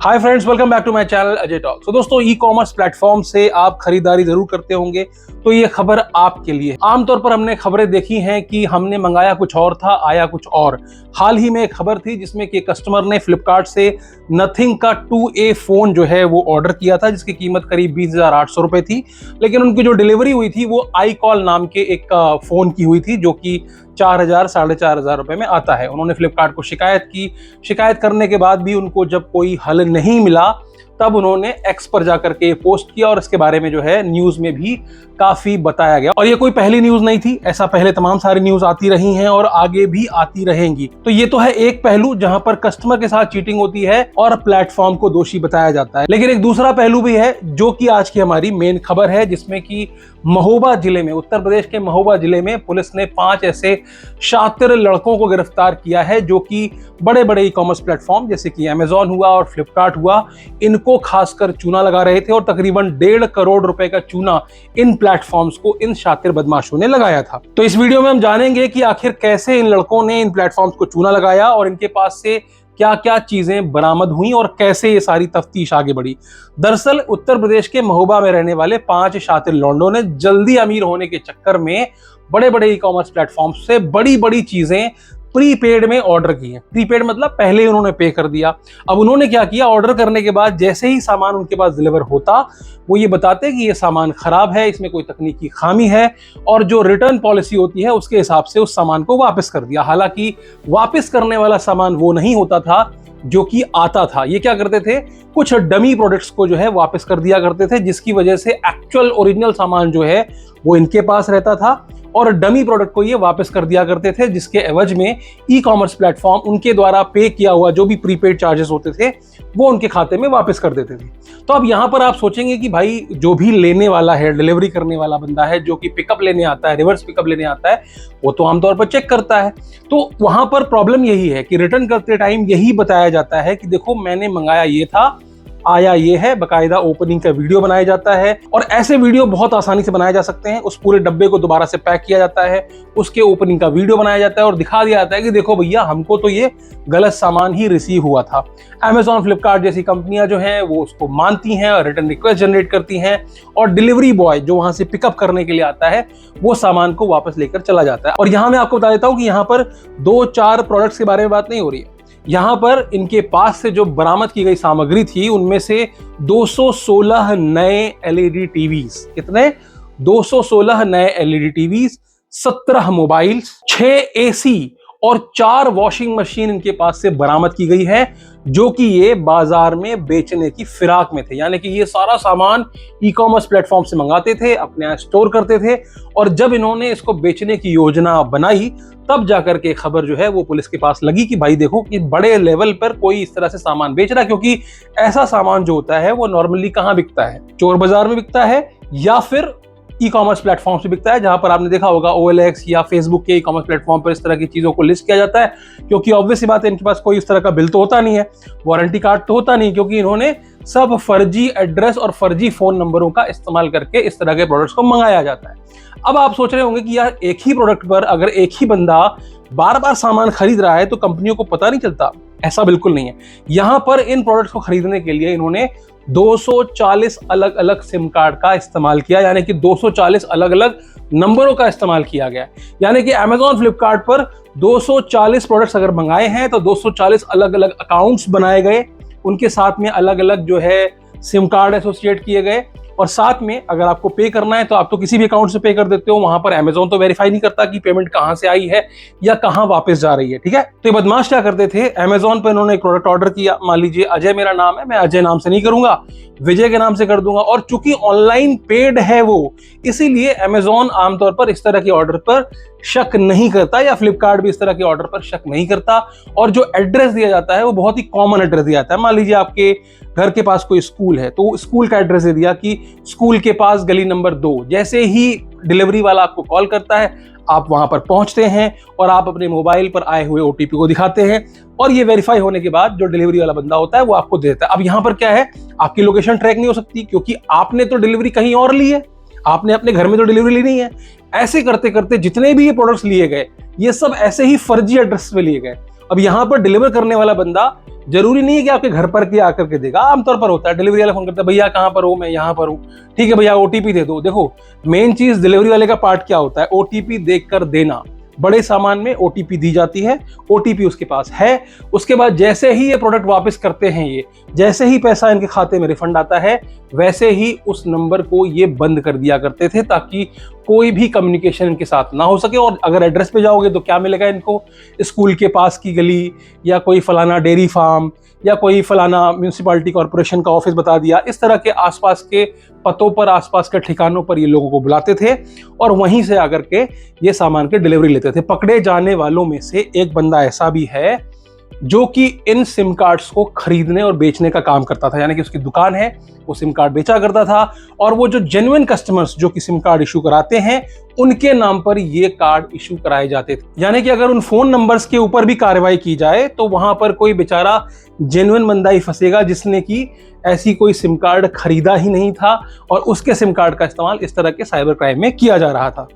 Hi friends, welcome back to my channel Ajay talk. तो दोस्तों, e commerce platform से आप खरीदारी जरूर करते होंगे, तो ये खबर आपके लिए। आमतौर पर हमने खबरें देखी हैं कि हमने मंगाया कुछ और था, आया कुछ और। हाल ही में एक खबर थी जिसमें कि कस्टमर ने फ्लिपकार्ट से नथिंग का 2A फोन जो है वो ऑर्डर किया था, जिसकी कीमत करीब 20,800 रुपए थी। लेकिन उनकी जो डिलीवरी हुई थी वो iCall नाम के एक फोन की हुई थी, जो कि 4,000 4,500 रुपए में आता है। उन्होंने फ्लिपकार्ट को शिकायत की। शिकायत करने के बाद भी उनको जब कोई हल नहीं मिला, तब उन्होंने एक्स पर जाकर के पोस्ट किया और इसके बारे में जो है न्यूज में भी काफी बताया गया। और ये कोई पहली न्यूज नहीं थी, ऐसा पहले तमाम सारी न्यूज आती रही हैं और आगे भी आती रहेंगी। तो ये तो है एक पहलू जहां पर कस्टमर के साथ चीटिंग होती है और प्लेटफॉर्म को दोषी बताया जाता है। लेकिन एक दूसरा पहलू भी है, जो कि आज की हमारी मेन खबर है, जिसमें कि महोबा जिले में, उत्तर प्रदेश के महोबा जिले में पुलिस ने 5 ऐसे शातिर लड़कों को गिरफ्तार किया है, जो कि बड़े बड़े ई कॉमर्स प्लेटफॉर्म जैसे कि अमेजॉन हुआ और फ्लिपकार्ट हुआ, इनको खासकर चूना लगा रहे थे। और तकरीबन 1.5 करोड़ रुपए का चूना इन प्लेटफॉर्म्स को इन शातिर बदमाशों ने लगाया था। तो इस वीडियो में हम जानेंगे कि आखिर कैसे इन लड़कों ने इन प्लेटफॉर्म्स को चूना लगाया और इनके पास से क्या क्या चीजें बरामद हुई और कैसे ये सारी तफ्तीश आगे बढ़ी। दरअसल उत्तर प्रदेश के महोबा में रहने वाले 5 शातिर लौंडों ने जल्दी अमीर होने के चक्कर में बड़े बड़े ई कॉमर्स प्लेटफॉर्म से बड़ी बड़ी चीजें प्रीपेड में ऑर्डर की है। प्रीपेड मतलब पहले उन्होंने पे कर दिया। अब उन्होंने क्या किया, ऑर्डर करने के बाद जैसे ही सामान उनके पास डिलीवर होता, वो ये बताते कि ये सामान खराब है, इसमें कोई तकनीकी खामी है, और जो रिटर्न पॉलिसी होती है उसके हिसाब से उस सामान को वापस कर दिया। हालांकि वापस करने वाला सामान वो नहीं होता था जो कि आता था। ये क्या करते थे, कुछ डमी प्रोडक्ट्स को जो है वापस कर दिया करते थे, जिसकी वजह से एक्चुअल ओरिजिनल सामान जो है वो इनके पास रहता था और डमी प्रोडक्ट को ये वापस कर दिया करते थे, जिसके एवज में ई कॉमर्स प्लेटफॉर्म उनके द्वारा पे किया हुआ जो भी प्रीपेड चार्जेस होते थे वो उनके खाते में वापस कर देते थे। तो अब यहां पर आप सोचेंगे कि भाई, जो भी लेने वाला है, डिलीवरी करने वाला बंदा है, जो कि पिकअप लेने आता है, रिवर्स पिकअप लेने आता है, वो तो आमतौर पर चेक करता है। तो वहां पर प्रॉब्लम यही है कि रिटर्न करते टाइम यही बताया जाता है कि देखो, मैंने मंगाया ये था, आया ये है। बकायदा ओपनिंग का वीडियो बनाया जाता है और ऐसे वीडियो बहुत आसानी से बनाए जा सकते हैं। उस पूरे डब्बे को दोबारा से पैक किया जाता है, उसके ओपनिंग का वीडियो बनाया जाता है और दिखा दिया जाता है कि देखो भैया, हमको तो ये गलत सामान ही रिसीव हुआ था। अमेजॉन, फ्लिपकार्ट जैसी कंपनियां जो हैं वो उसको मानती हैं और रिटर्न रिक्वेस्ट जनरेट करती हैं, और डिलीवरी बॉय जो वहां से पिकअप करने के लिए आता है वो सामान को वापस लेकर चला जाता है। और यहां मैं आपको बता देता हूं कि यहाँ पर 2-4 प्रोडक्ट्स के बारे में बात नहीं हो रही है। यहां पर इनके पास से जो बरामद की गई सामग्री थी, उनमें से 216 नए एलईडी टीवीज, कितने, 216 नए एलईडी टीवीज, 17 मोबाइल्स, 6 एसी और 4 वॉशिंग मशीन इनके पास से बरामद की गई है, जो कि ये बाजार में बेचने की फिराक में थे। यानी कि ये सारा सामान ई कॉमर्स प्लेटफॉर्म से मंगाते थे, अपने यहाँ स्टोर करते थे, और जब इन्होंने इसको बेचने की योजना बनाई, तब जाकर के खबर जो है वो पुलिस के पास लगी कि भाई देखो, कि बड़े लेवल पर कोई इस तरह से सामान बेच रहा है। क्योंकि ऐसा सामान जो होता है वो नॉर्मली कहाँ बिकता है, चोर बाजार में बिकता है या फिर ई कॉमर्स प्लेटफॉर्म से बिकता है, जहां पर आपने देखा होगा OLX या फेसबुक के ई कॉमर्स प्लेटफॉर्म पर इस तरह की चीजों को लिस्ट किया जाता है। क्योंकि ऑब्वियस सी बात है, इनके पास कोई इस तरह का बिल तो होता नहीं है, वारंटी कार्ड तो होता नहीं, क्योंकि इन्होंने सब फर्जी एड्रेस और फर्जी फोन नंबरों का इस्तेमाल करके इस तरह के प्रोडक्ट्स को मंगाया जाता है। अब आप सोच रहे होंगे कि यार, एक ही प्रोडक्ट पर अगर एक ही बंदा बार बार सामान खरीद रहा है तो कंपनियों को पता नहीं चलता। ऐसा बिल्कुल नहीं है। यहां पर इन प्रोडक्ट्स को खरीदने के लिए इन्होंने 240 अलग अलग सिम कार्ड का इस्तेमाल किया, यानी कि 240 अलग अलग नंबरों का इस्तेमाल किया गया। यानी कि अमेजॉन, फ्लिपकार्ट पर 240 प्रोडक्ट्स अगर मंगाए हैं तो 240 अलग अलग अकाउंट्स बनाए गए, उनके साथ में अलग अलग जो है सिम कार्ड एसोसिएट किए गए, और साथ में अगर आपको पे करना है तो आप तो किसी भी अकाउंट से पे कर देते हो। वहां पर अमेजॉन तो वेरीफाई नहीं करता कि पेमेंट कहां से आई है या कहां वापस जा रही है, ठीक है। तो ये बदमाश क्या करते थे, अमेजॉन पर इन्होंने एक प्रोडक्ट ऑर्डर किया, मान लीजिए अजय मेरा नाम है, मैं अजय नाम से नहीं करूंगा, विजय के नाम से कर दूंगा, और चूंकि ऑनलाइन पेड है वो, इसीलिए अमेजॉन आमतौर पर इस तरह के ऑर्डर पर शक नहीं करता, या फ्लिपकार्ट भी इस तरह के ऑर्डर पर शक नहीं करता। और जो एड्रेस दिया जाता है वो बहुत ही कॉमन एड्रेस दिया जाता है। मान लीजिए आपके घर के पास कोई स्कूल है, तो स्कूल का एड्रेस दे दिया कि स्कूल के पास गली नंबर 2। जैसे ही डिलीवरी वाला आपको कॉल करता है, आप वहां पर पहुंचते हैं और आप अपने मोबाइल पर आए हुए OTP को दिखाते हैं, और ये वेरीफाई होने के बाद जो डिलीवरी वाला बंदा होता है वो आपको दे देता है। अब यहां पर क्या है, आपकी लोकेशन ट्रैक नहीं हो सकती, क्योंकि आपने तो डिलीवरी कहीं और ली है, आपने अपने घर में तो डिलीवरी ली नहीं है। ऐसे करते करते जितने भी ये प्रोडक्ट्स लिए गए, ये सब ऐसे ही फर्जी एड्रेस पे लिए गए। अब यहां पर डिलीवर करने वाला बंदा जरूरी नहीं है कि आपके घर पर के आकर के देगा, आमतौर पर होता है डिलीवरी वाला फोन करता है, भैया कहाँ पर हो, मैं यहाँ पर हूँ, ठीक है भैया ओटीपी दे दो। देखो मेन चीज डिलीवरी वाले का पार्ट क्या होता है, ओटीपी देकर देना। बड़े सामान में ओटीपी दी जाती है, ओटीपी उसके पास है, उसके बाद जैसे ही ये प्रोडक्ट वापस करते हैं, ये जैसे ही पैसा इनके खाते में रिफंड आता है वैसे ही उस नंबर को ये बंद कर दिया करते थे ताकि कोई भी कम्युनिकेशन इनके साथ ना हो सके। और अगर एड्रेस पे जाओगे तो क्या मिलेगा इनको, स्कूल के पास की गली या कोई फलाना डेयरी फार्म या कोई फलाना म्यूनिसिपैलिटी कॉर्पोरेशन का ऑफिस बता दिया, इस तरह के आसपास के पतों पर, आसपास के ठिकानों पर ये लोगों को बुलाते थे और वहीं से आकर के ये सामान की डिलीवरी लेते थे। पकड़े जाने वालों में से एक बंदा ऐसा भी है जो कि इन सिम कार्ड्स को खरीदने और बेचने का काम करता था, यानी कि उसकी दुकान है, वो सिम कार्ड बेचा करता था और वो जो जेन्युइन कस्टमर्स जो कि सिम कार्ड इशू कराते हैं उनके नाम पर ये कार्ड इशू कराए जाते थे। यानी कि अगर उन फोन नंबर्स के ऊपर भी कार्रवाई की जाए तो वहां पर कोई बेचारा जेन्युइन बंदा ही फंसेगा जिसने की ऐसी कोई सिम कार्ड खरीदा ही नहीं था और उसके सिम कार्ड का इस्तेमाल इस तरह के साइबर क्राइम में किया जा रहा था।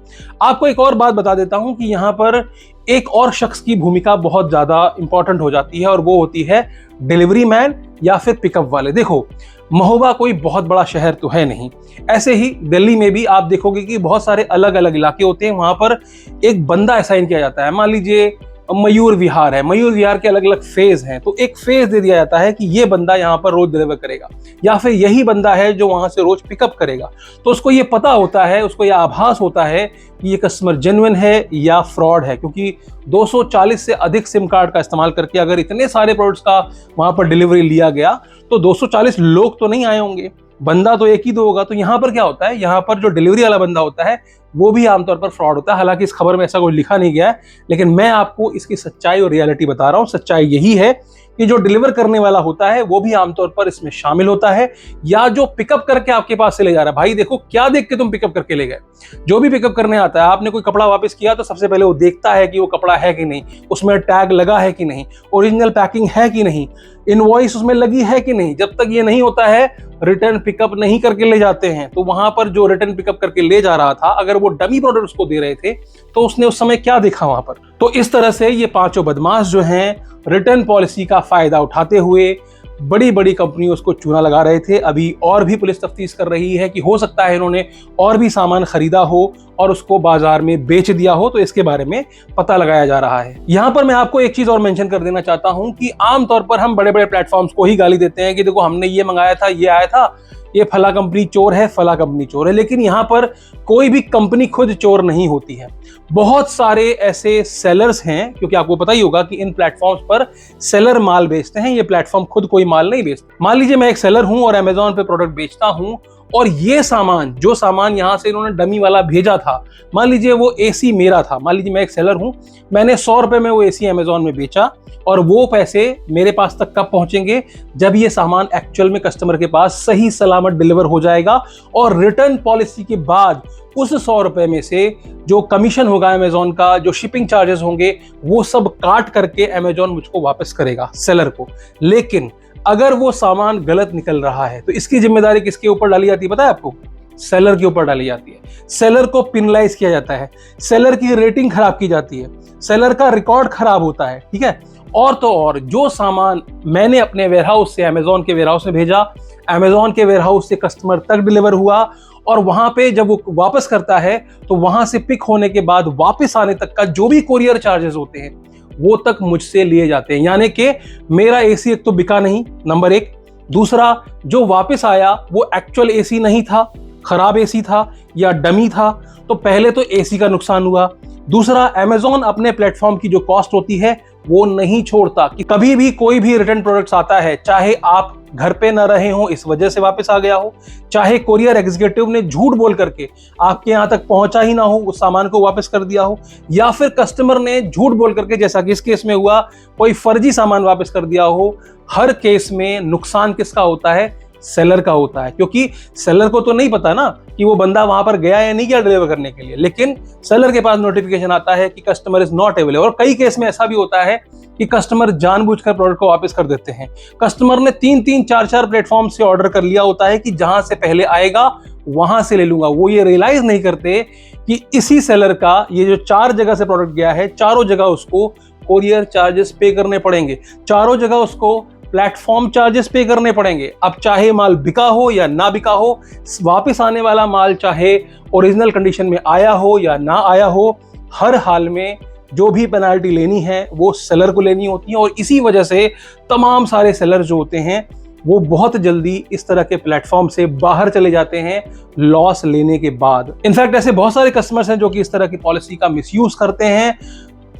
आपको एक और बात बता देता हूं कि यहाँ पर एक और शख्स की भूमिका बहुत ज्यादा इंपॉर्टेंट हो जाती है और वो होती है डिलीवरी मैन या फिर पिकअप वाले। देखो महोबा कोई बहुत बड़ा शहर तो है नहीं, ऐसे ही दिल्ली में भी आप देखोगे कि बहुत सारे अलग अलग इलाके होते हैं, वहां पर एक बंदा असाइन किया जाता है। मान लीजिए मयूर विहार है, मयूर विहार के अलग अलग फेज हैं, तो एक फेज दे दिया जाता है कि ये बंदा यहाँ पर रोज डिलीवर करेगा या फिर यही बंदा है जो वहां से रोज पिकअप करेगा। तो उसको ये पता होता है, उसको यह आभास होता है कि ये कस्टमर जेन्युइन है या फ्रॉड है, क्योंकि 240 से अधिक सिम कार्ड का इस्तेमाल करके अगर इतने सारे प्रोडक्ट्स का वहां पर डिलीवरी लिया गया तो 240 लोग तो नहीं आए होंगे, बंदा तो एक ही दो होगा। तो यहाँ पर क्या होता है, यहाँ पर जो डिलीवरी वाला बंदा होता है वो भी आमतौर पर फ्रॉड होता है। हालांकि इस खबर में ऐसा कुछ लिखा नहीं गया है, लेकिन मैं आपको इसकी सच्चाई और रियलिटी बता रहा हूँ। सच्चाई यही है कि जो डिलीवर करने वाला होता है वो भी आमतौर पर इसमें शामिल होता है, या जो पिकअप करके आपके पास से ले जा रहा है। भाई देखो क्या देख के तुम पिकअप करके ले गए, जो भी पिकअप करने आता है, आपने कोई कपड़ा वापस किया तो सबसे पहले वो देखता है कि वो कपड़ा है कि नहीं, उसमें टैग लगा है कि नहीं, ओरिजिनल पैकिंग है कि नहीं, इनवॉइस उसमें लगी है कि नहीं। जब तक ये नहीं होता है रिटर्न पिकअप नहीं करके ले जाते हैं। तो वहां पर जो रिटर्न पिकअप करके ले जा रहा था, अगर वो डमी प्रोडक्ट उसको दे रहे थे तो उसने उस समय क्या देखा वहां पर। तो इस तरह से ये पांचों बदमाश जो हैं रिटर्न पॉलिसी का फायदा उठाते हुए बड़ी बड़ी कंपनियों को चूना लगा रहे थे। अभी और भी पुलिस तफ्तीश कर रही है कि हो सकता है इन्होंने और भी सामान खरीदा हो और उसको बाजार में बेच दिया हो, तो इसके बारे में पता लगाया जा रहा है। यहां पर मैं आपको एक चीज और मेंशन कर देना चाहता हूं कि आमतौर पर हम बड़े बड़े प्लेटफॉर्म्स को ही गाली देते हैं कि देखो हमने ये मंगाया था, ये आया था, ये फला कंपनी चोर है, फला कंपनी चोर है। लेकिन यहाँ पर कोई भी कंपनी खुद चोर नहीं होती है। बहुत सारे ऐसे सेलर्स हैं, क्योंकि आपको पता ही होगा कि इन प्लेटफॉर्म्स पर सेलर माल बेचते हैं, ये प्लेटफॉर्म खुद कोई माल नहीं बेचते। मान लीजिए मैं एक सेलर हूं और अमेजोन पे प्रोडक्ट बेचता हूं और ये सामान, जो सामान यहां से इन्होंने डमी वाला भेजा था, मान लीजिए वो एसी मेरा था, मान लीजिए मैं एक सेलर हूं, मैंने 100 रुपए में वो एसी अमेजोन में बेचा और वो पैसे मेरे पास तक कब पहुंचेंगे, जब ये सामान एक्चुअल में कस्टमर के पास सही सलामत डिलीवर हो जाएगा और रिटर्न पॉलिसी के बाद उस 100 रुपए में से जो कमीशन होगा अमेजोन का, जो शिपिंग चार्जेस होंगे, वो सब काट करके अमेजोन मुझको वापस करेगा सेलर को। लेकिन अगर वो सामान गलत निकल रहा है तो इसकी जिम्मेदारी किसके ऊपर डाली जाती है पता है आपको? सेलर के ऊपर डाली जाती है। सेलर को पिनलाइज किया जाता है, सेलर की रेटिंग खराब की जाती है, सेलर का रिकॉर्ड खराब होता है, ठीक है। और तो और जो सामान मैंने अपने वेयरहाउस से अमेजोन के वेयरहाउस में भेजा, अमेजोन के वेयरहाउस से कस्टमर तक डिलीवर हुआ और वहां पे जब वो वापस करता है तो वहां से पिक होने के बाद वापस आने तक का जो भी कोरियर चार्जेस होते हैं वो तक मुझसे लिए जाते हैं। यानी कि मेरा एसी एक तो बिका नहीं, नंबर एक। दूसरा, जो वापस आया वो एक्चुअल एसी नहीं था, खराब एसी था या डमी था, तो पहले तो एसी का नुकसान हुआ। दूसरा, अमेजोन अपने प्लेटफॉर्म की जो कॉस्ट होती है वो नहीं छोड़ता कि कभी भी कोई भी रिटर्न प्रोडक्ट्स आता है, चाहे आप घर पे न रहे हो इस वजह से वापस आ गया हो, चाहे कोरियर एग्जीक्यूटिव ने झूठ बोल करके आपके यहां तक पहुंचा ही ना हो, उस सामान को वापस कर दिया हो, या फिर कस्टमर ने झूठ बोल करके, जैसा कि इस केस में हुआ, कोई फर्जी सामान वापस कर दिया हो, हर केस में नुकसान किसका होता है? सेलर का होता है। क्योंकि सेलर को तो नहीं पता ना कि वो बंदा वहां पर गया या नहीं गया डिलीवर करने के लिए, लेकिन सेलर के पास नोटिफिकेशन आता है कि कस्टमर इज नॉट अवेलेबल। और कई केस में ऐसा भी होता है कि कस्टमर जानबूझकर प्रोडक्ट को वापस कर देते हैं। कस्टमर ने 3-3, 4-4 प्लेटफॉर्म से ऑर्डर कर लिया होता है कि जहां से पहले आएगा वहां से ले लूंगा। वो ये रियलाइज नहीं करते कि इसी सेलर का ये जो 4 जगह से प्रोडक्ट गया है, चारों जगह उसको कोरियर चार्जेस पे करने पड़ेंगे, चारों जगह उसको प्लेटफॉर्म चार्जेस पे करने पड़ेंगे। अब चाहे माल बिका हो या ना बिका हो, वापस आने वाला माल चाहे ओरिजिनल कंडीशन में आया हो या ना आया हो, हर हाल में जो भी पेनाल्टी लेनी है वो सेलर को लेनी होती है। और इसी वजह से तमाम सारे सेलर जो होते हैं वो बहुत जल्दी इस तरह के प्लेटफॉर्म से बाहर चले जाते हैं लॉस लेने के बाद। इनफैक्ट ऐसे बहुत सारे कस्टमर्स हैं जो कि इस तरह की पॉलिसी का मिसयूज करते हैं।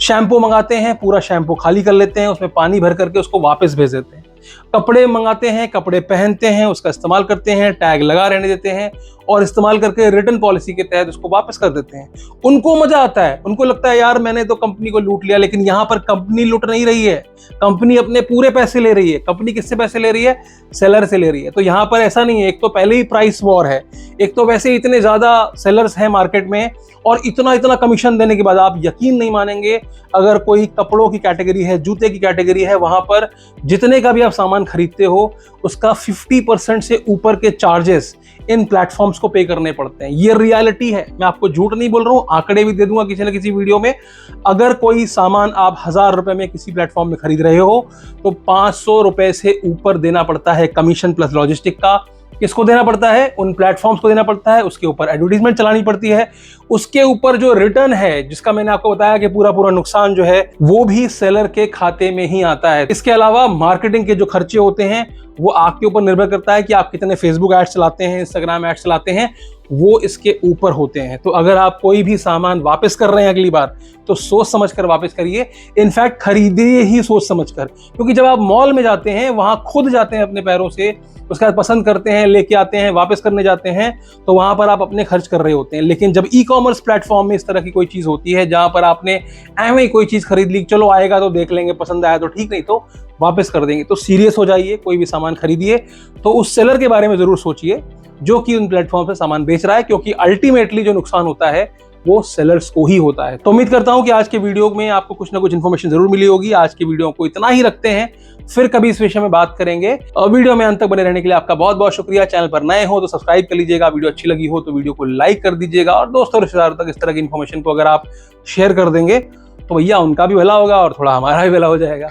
शैम्पू मंगाते हैं, पूरा शैम्पू खाली कर लेते हैं, उसमें पानी भर करके उसको वापस भेज देते हैं। कपड़े मंगाते हैं, कपड़े पहनते हैं, उसका इस्तेमाल करते हैं, टैग लगा रहने देते हैं और इस्तेमाल करके रिटर्न पॉलिसी के तहत उसको वापस कर देते हैं। उनको मजा आता है, उनको लगता है यार मैंने तो कंपनी को लूट लिया, लेकिन यहां पर कंपनी लूट नहीं रही है, कंपनी अपने पूरे पैसे ले रही है। कंपनी किससे पैसे ले रही है? सेलर से ले रही है। तो यहां पर ऐसा नहीं है, एक तो पहले ही प्राइस वॉर है, एक तो वैसे इतने ज्यादा सेलर्स हैं मार्केट में, और इतना इतना कमीशन देने के बाद आप यकीन नहीं मानेंगे, अगर कोई कपड़ों की कैटेगरी है, जूते की कैटेगरी है, वहां पर जितने का भी आप सामान खरीदते हो उसका 50% से ऊपर के चार्जेस इन प्लेटफॉर्म्स को पे करने पड़ते हैं। ये रियलिटी है, मैं आपको झूठ नहीं बोल रहा हूं, आंकड़े भी दे दूंगा किसी न किसी वीडियो में। अगर कोई सामान आप 1000 रुपए में किसी प्लेटफॉर्म में खरीद रहे हो तो 500 रुपए से ऊपर देना पड़ता है कमीशन प्लस लॉजिस्टिक का। किसको देना पड़ता है? उन प्लेटफॉर्म्स को देना पड़ता है, उसके ऊपर एडवर्टीजमेंट चलानी पड़ती है, उसके ऊपर जो रिटर्न है जिसका मैंने आपको बताया कि पूरा पूरा नुकसान जो है वो भी सेलर के खाते में ही आता है। इसके अलावा मार्केटिंग के जो खर्चे होते हैं वो आपके ऊपर निर्भर करता है कि आप कितने फेसबुक एड्स चलाते हैं, इंस्टाग्राम एड्स चलाते हैं, वो इसके ऊपर होते हैं। तो अगर आप कोई भी सामान वापस कर रहे हैं अगली बार तो सोच समझ कर वापस करिए। इनफैक्ट खरीदिए ही सोच समझ कर, क्योंकि जब आप मॉल में जाते हैं, वहां खुद जाते हैं अपने पैरों से, उसके बाद पसंद करते हैं, लेके आते हैं, वापस करने जाते हैं, तो वहां पर आप अपने खर्च कर रहे होते हैं। लेकिन जब ई कॉमर्स प्लेटफॉर्म में इस तरह की कोई चीज होती है जहां पर आपने ऐਵੇਂ ही कोई चीज खरीद ली, चलो आएगा तो देख लेंगे, पसंद आया तो ठीक, नहीं तो वापस कर देंगे, तो सीरियस हो जाइए। कोई भी सामान खरीदिए तो उस सेलर के बारे में जरूर सोचिए जो कि उन प्लेटफॉर्म पे सामान बेच रहा है, क्योंकि अल्टीमेटली जो नुकसान होता है वो सेलर्स को ही होता है। तो उम्मीद करता हूं कि आज के वीडियो में आपको कुछ ना कुछ इन्फॉर्मेशन जरूर मिली होगी। आज की वीडियो को इतना ही रखते हैं, फिर कभी इस विषय में बात करेंगे। और वीडियो में अंत तक बने रहने के लिए आपका बहुत बहुत शुक्रिया। चैनल पर नए हो तो सब्सक्राइब कर लीजिएगा, वीडियो अच्छी लगी हो तो वीडियो को लाइक कर दीजिएगा, और दोस्तों रिश्तेदारों तक इस तरह की इन्फॉर्मेशन को अगर आप शेयर कर देंगे तो भैया उनका भी भला होगा और थोड़ा हमारा भी भला हो जाएगा।